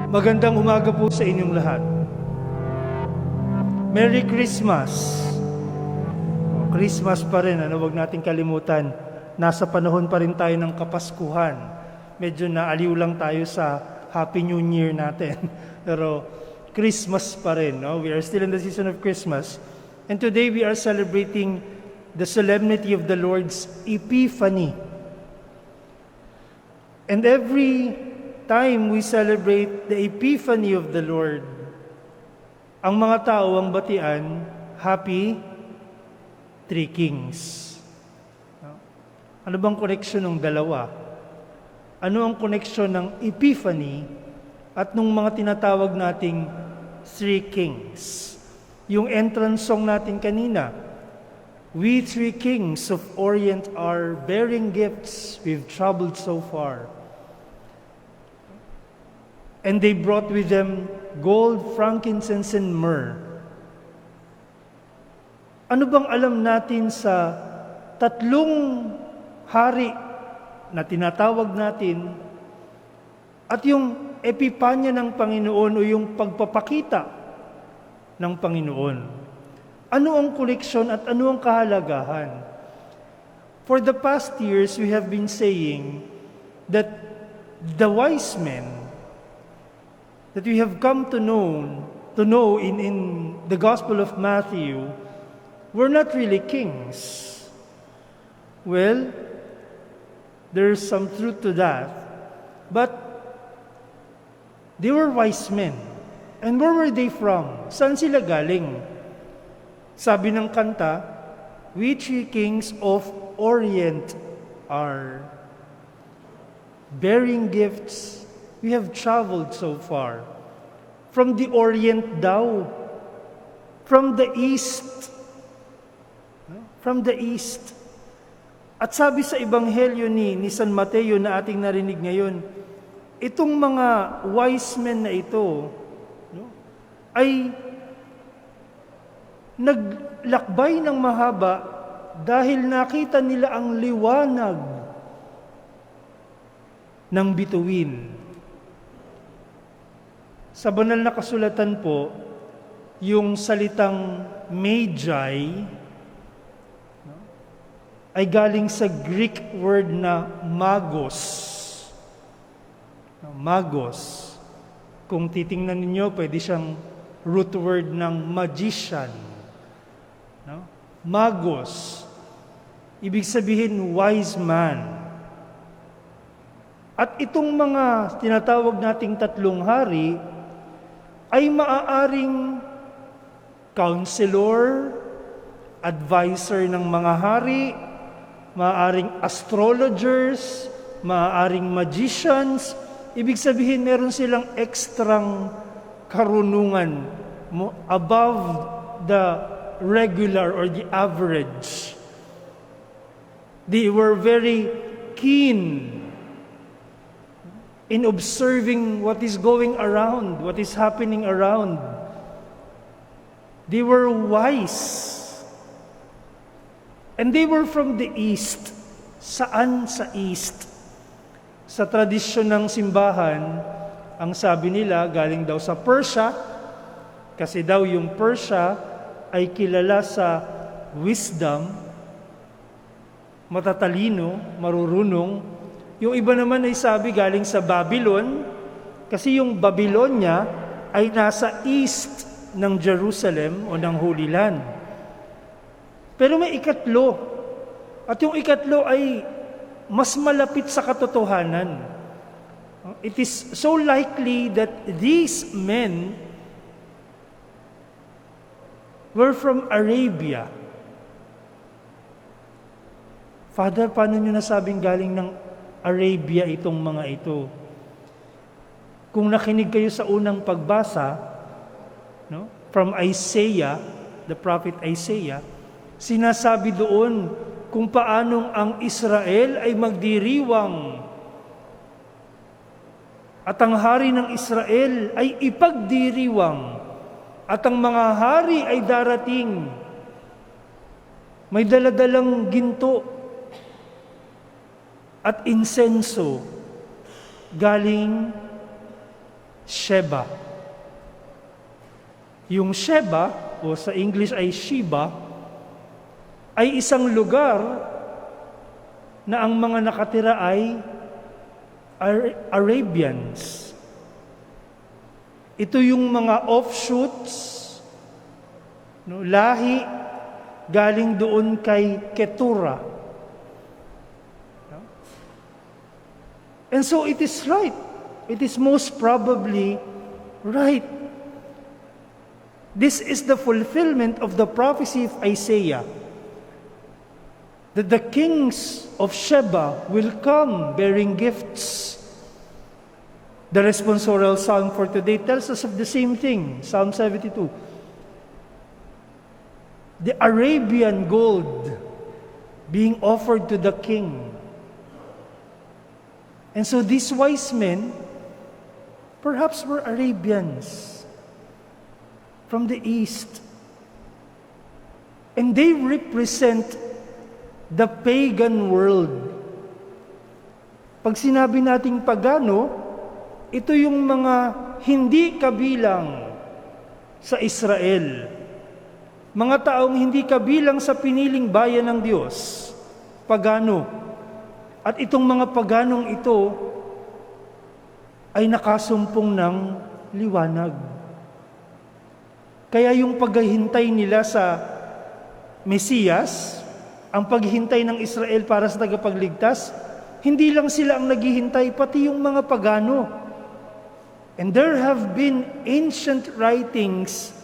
Magandang umaga po sa inyong lahat. Merry Christmas! Christmas pa rin, huwag nating kalimutan. Nasa panahon pa rin tayo ng Kapaskuhan. Medyo naaliw lang tayo sa Happy New Year natin. Pero Christmas pa rin. No? We are still in the season of Christmas. And today we are celebrating the solemnity of the Lord's Epiphany. And every time we celebrate the Epiphany of the Lord, ang mga tao ang batian, Happy Three Kings. Ano bang koneksyon ng dalawa? Ano ang koneksyon ng Epiphany at nung mga tinatawag nating Three Kings? Yung entrance song natin kanina, "We three kings of Orient are bearing gifts, we've traveled so far. And they brought with them gold, frankincense, and myrrh." Ano bang alam natin sa tatlong hari na tinatawag natin at yung epipanya ng Panginoon o yung pagpapakita ng Panginoon? Ano ang koneksyon at ano ang kahalagahan? For the past years, we have been saying that the wise men that we have come to know in the Gospel of Matthew were not really kings. Well, there's some truth to that. But they were wise men. And where were they from? Saan sila galing? Sabi ng kanta, "We three kings of Orient are bearing gifts. We have traveled so far." From the Orient daw. From the East. From the East. At sabi sa Ebanghelyo ni San Mateo na ating narinig ngayon, itong mga wise men na ito ay naglakbay ng mahaba dahil nakita nila ang liwanag ng bituin. Sa banal na kasulatan po, yung salitang Magi ay galing sa Greek word na magos. Magos. Kung titingnan ninyo, pwede siyang root word ng magician. Magos. Ibig sabihin, wise man. At itong mga tinatawag nating tatlong hari ay maaaring counselor, advisor ng mga hari, maaaring astrologers, maaaring magicians. Ibig sabihin, meron silang ekstrang karunungan above the regular or the average. They were very keen in observing what is going around, what is happening around. They were wise. And they were from the East. Saan sa East? Sa tradisyon ng simbahan, ang sabi nila, galing daw sa Persia, kasi daw yung Persia ay kilala sa wisdom, matatalino, marurunong. Yung iba naman ay sabi galing sa Babylon, kasi yung Babylonia ay nasa east ng Jerusalem o ng Holy Land. Pero may ikatlo. At yung ikatlo ay mas malapit sa katotohanan. It is so likely that these men were from Arabia. Father, paano nyo nasabing galing ng Arabia itong mga ito? Kung nakinig kayo sa unang pagbasa, from Isaiah, the prophet Isaiah, sinasabi doon kung paanong ang Israel ay magdiriwang at ang hari ng Israel ay ipagdiriwang At ang mga hari ay darating. May daladalang ginto at insenso galing Sheba. Yung Sheba, o sa English ay Sheba, ay isang lugar na ang mga nakatira ay Arabians. Ito yung mga offshoots, no, lahi galing doon kay Ketura. No? And so it is right. It is most probably right. This is the fulfillment of the prophecy of Isaiah, that the kings of Sheba will come bearing gifts. The responsorial psalm for today tells us of the same thing, Psalm 72. The Arabian gold being offered to the king. And so these wise men perhaps were Arabians from the east. And they represent the pagan world. Pag sinabi nating pagano, ito yung mga hindi kabilang sa Israel. Mga taong hindi kabilang sa piniling bayan ng Diyos. Pagano. At itong mga paganong ito ay nakasumpong ng liwanag. Kaya yung paghihintay nila sa Mesiyas, ang paghihintay ng Israel para sa tagapagligtas, hindi lang sila ang naghihintay, pati yung mga pagano. And there have been ancient writings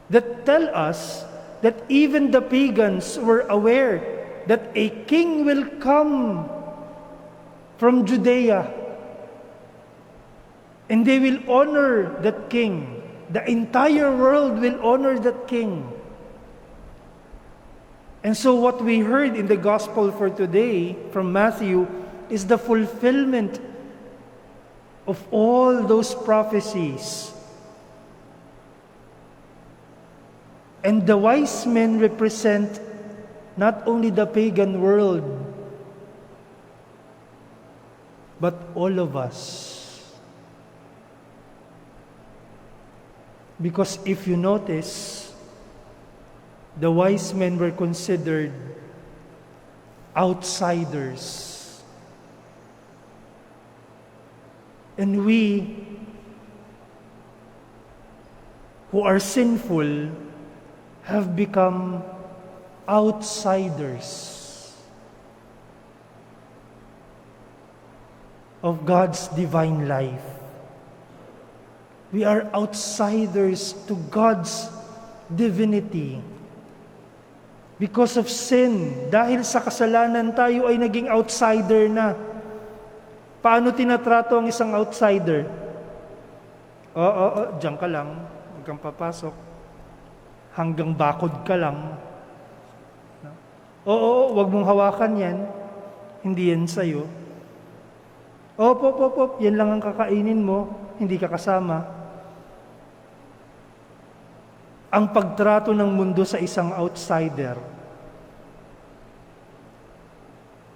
that tell us that even the pagans were aware that a king will come from Judea. And they will honor that king. The entire world will honor that king. And so what we heard in the gospel for today from Matthew is the fulfillment of all those prophecies. And the wise men represent not only the pagan world, but all of us. Because if you notice, the wise men were considered outsiders. And we, who are sinful, have become outsiders of God's divine life. We are outsiders to God's divinity. Because of sin, dahil sa kasalanan tayo ay naging outsider na. Paano tinatrato ang isang outsider? Diyan ka lang, huwag kang papasok. Hanggang bakod ka lang. Huwag mong hawakan yan. Hindi yan sa'yo. Yan lang ang kakainin mo, hindi ka kasama. Ang pagtrato ng mundo sa isang outsider.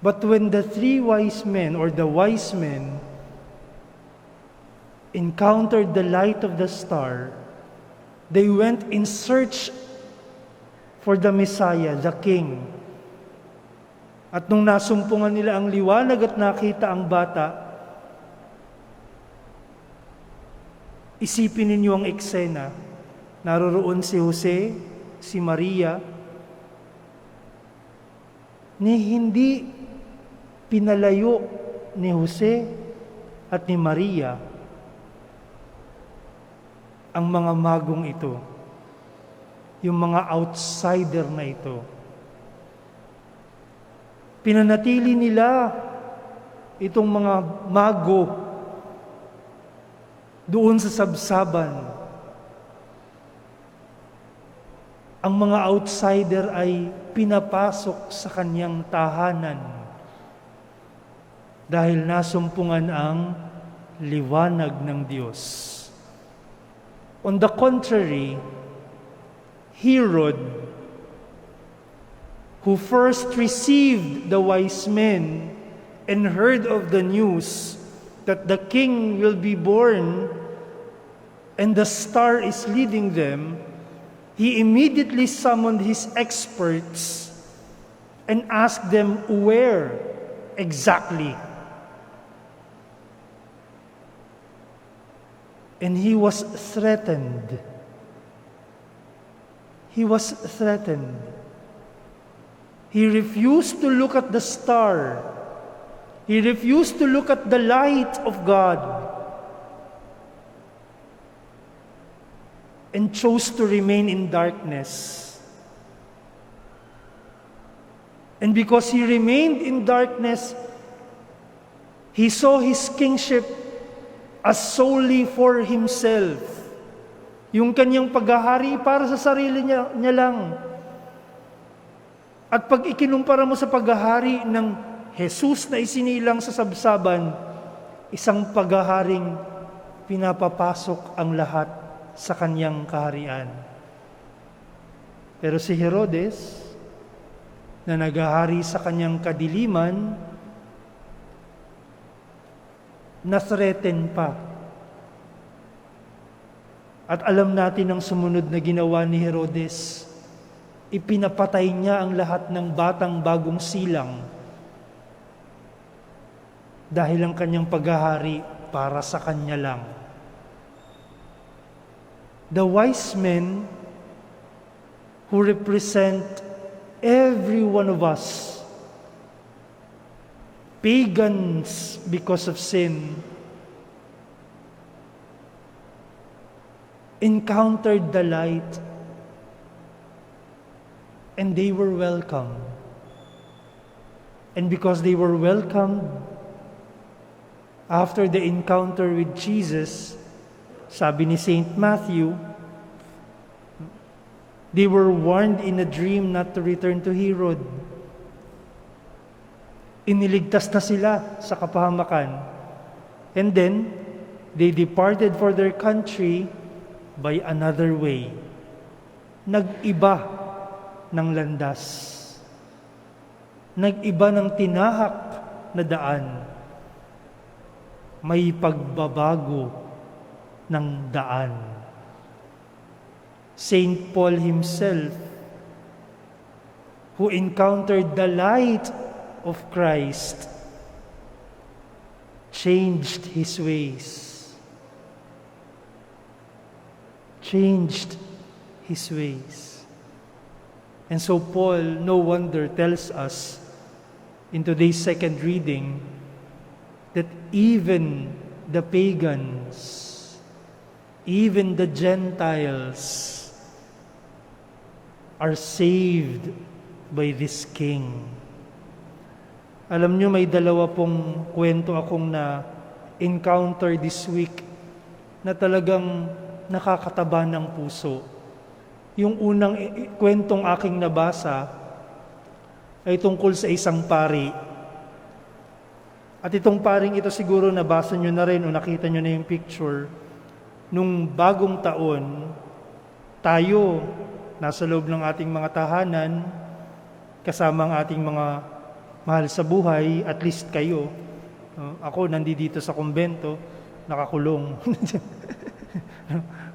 But when the three wise men or the wise men encountered the light of the star, they went in search for the Messiah, the King. At nung nasumpungan nila ang liwanag at nakita ang bata, isipin ninyo ang eksena. Naroroon si Jose, si Maria, ni hindi pinalayo ni Jose at ni Maria ang mga magong ito, yung mga outsider na ito. Pinanatili nila itong mga mago doon sa sabsaban. Ang mga outsider ay pinapasok sa kanyang tahanan dahil nasumpungan ang liwanag ng Diyos. On the contrary, Herod, who first received the wise men and heard of the news that the king will be born and the star is leading them, he immediately summoned his experts and asked them where exactly. And he was threatened. He was threatened. He refused to look at the star. He refused to look at the light of God and chose to remain in darkness. And because he remained in darkness, he saw his kingship as solely for himself. Yung kanyang paghahari para sa sarili niya lang. At pag ikinumpara mo sa paghahari ng Jesus na isinilang sa sabsaban, isang paghaharing pinapapasok ang lahat sa kanyang kaharian. Pero si Herodes, na naghahari sa kanyang kadiliman, na-threaten pa. At alam natin ang sumunod na ginawa ni Herodes. Ipinapatay niya ang lahat ng batang bagong silang dahil ang kanyang paghahari para sa kanya lang. The wise men who represent every one of us, pagans because of sin, encountered the light and they were welcome. And because they were welcomed, after the encounter with Jesus, sabi ni Saint Matthew, they were warned in a dream not to return to Herod. Iniligtas na sila sa kapahamakan. And then, they departed for their country by another way. Nag-iba ng landas. Nag-iba ng tinahak na daan. May pagbabago ng daan. Saint Paul himself, who encountered the light of Christ, changed his ways. Changed his ways. And so Paul, no wonder, tells us in today's second reading that even the pagans, even the Gentiles, are saved by this King. Alam nyo, may dalawa pong kwento akong na-encounter this week na talagang nakakataba ng puso. Yung unang kwentong aking nabasa ay tungkol sa isang pari. At itong paring ito siguro nabasa nyo na rin o nakita nyo na yung picture. Nung bagong taon, tayo nasa loob ng ating mga tahanan, kasama ang ating mga mahal sa buhay, at least kayo. Ako, nandito sa kumbento, nakakulong.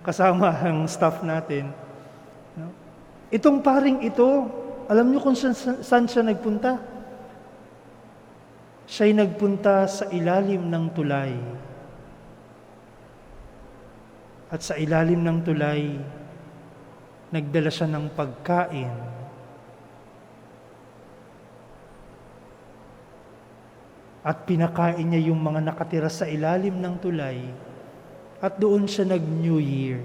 Kasama ang staff natin. Itong paring ito, alam niyo kung saan siya nagpunta? Siya'y nagpunta sa ilalim ng tulay. At sa ilalim ng tulay, nagdala siya ng pagkain. At pinakain niya yung mga nakatira sa ilalim ng tulay. At doon siya nag-New Year.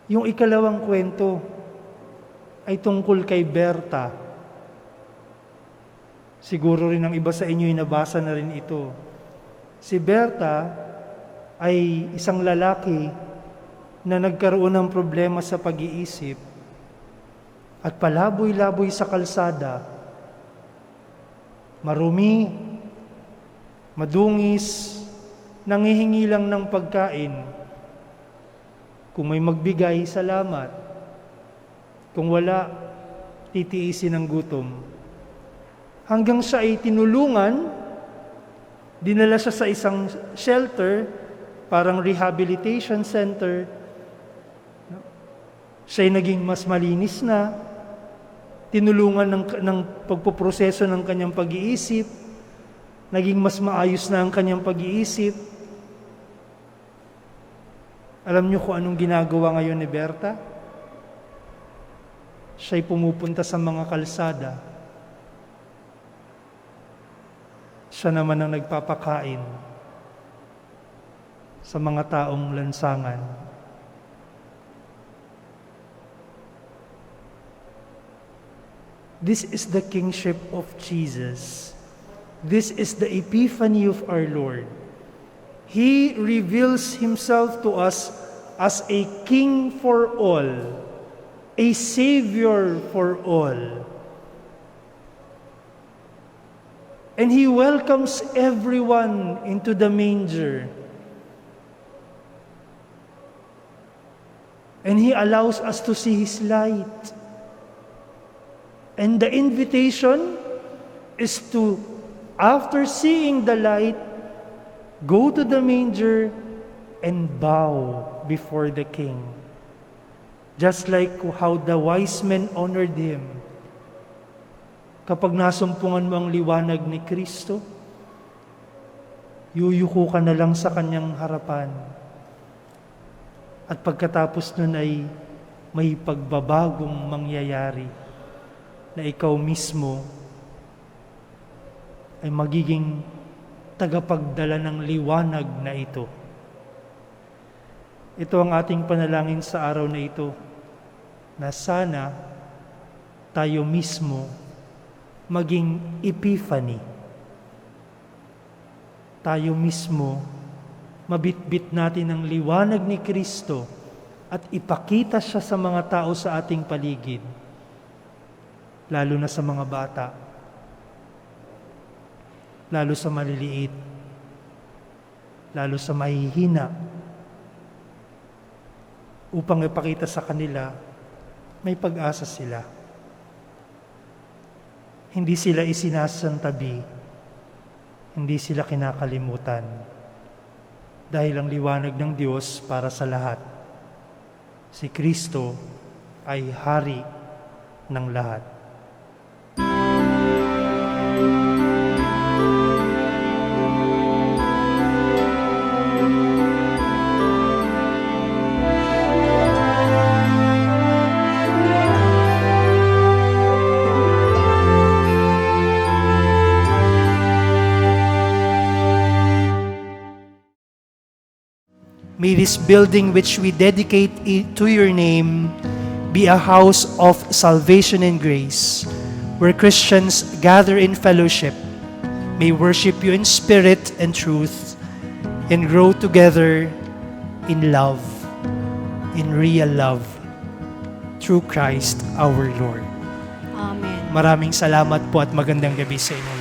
Yung ikalawang kwento ay tungkol kay Berta. Siguro rin ang iba sa inyo nabasa na rin ito. Si Berta ay isang lalaki na nagkaroon ng problema sa pag-iisip at palaboy-laboy sa kalsada, marumi, madungis, nanghihingi lang ng pagkain. Kung may magbigay, salamat. Kung wala, titiisin ang gutom. Hanggang siya ay tinulungan, dinala siya sa isang shelter, parang rehabilitation center. Siya ay naging mas malinis na, tinulungan ng pagpoproseso ng kanyang pag-iisip, naging mas maayos na ang kanyang pag-iisip. Alam niyo kung anong ginagawa ngayon ni Berta? Siya'y pumupunta sa mga kalsada. Siya naman ang nagpapakain sa mga taong lansangan. This is the kingship of Jesus. This is the epiphany of our Lord. He reveals Himself to us as a king for all, a savior for all. And He welcomes everyone into the manger. And He allows us to see His light. And the invitation is to, after seeing the light, go to the manger and bow before the King. Just like how the wise men honored Him. Kapag nasumpungan mo ang liwanag ni Kristo, yuyuko ka na lang sa Kanyang harapan. At pagkatapos nun ay may pagbabagong mangyayari na ikaw mismo ay magiging tagapagdala ng liwanag na ito. Ito ang ating panalangin sa araw na ito, na sana tayo mismo maging epiphany. Tayo mismo mabitbit natin ang liwanag ni Kristo at ipakita siya sa mga tao sa ating paligid, lalo na sa mga bata, lalo sa maliliit, lalo sa mahihina, upang ipakita sa kanila may pag-asa sila. Hindi sila isinasantabi, hindi sila kinakalimutan, dahil ang liwanag ng Diyos para sa lahat. Si Kristo ay hari ng lahat. May this building which we dedicate to your name be a house of salvation and grace, where Christians gather in fellowship, may worship you in spirit and truth, and grow together in love, in real love, through Christ our Lord. Amen. Maraming salamat po at magandang gabi sa inyo.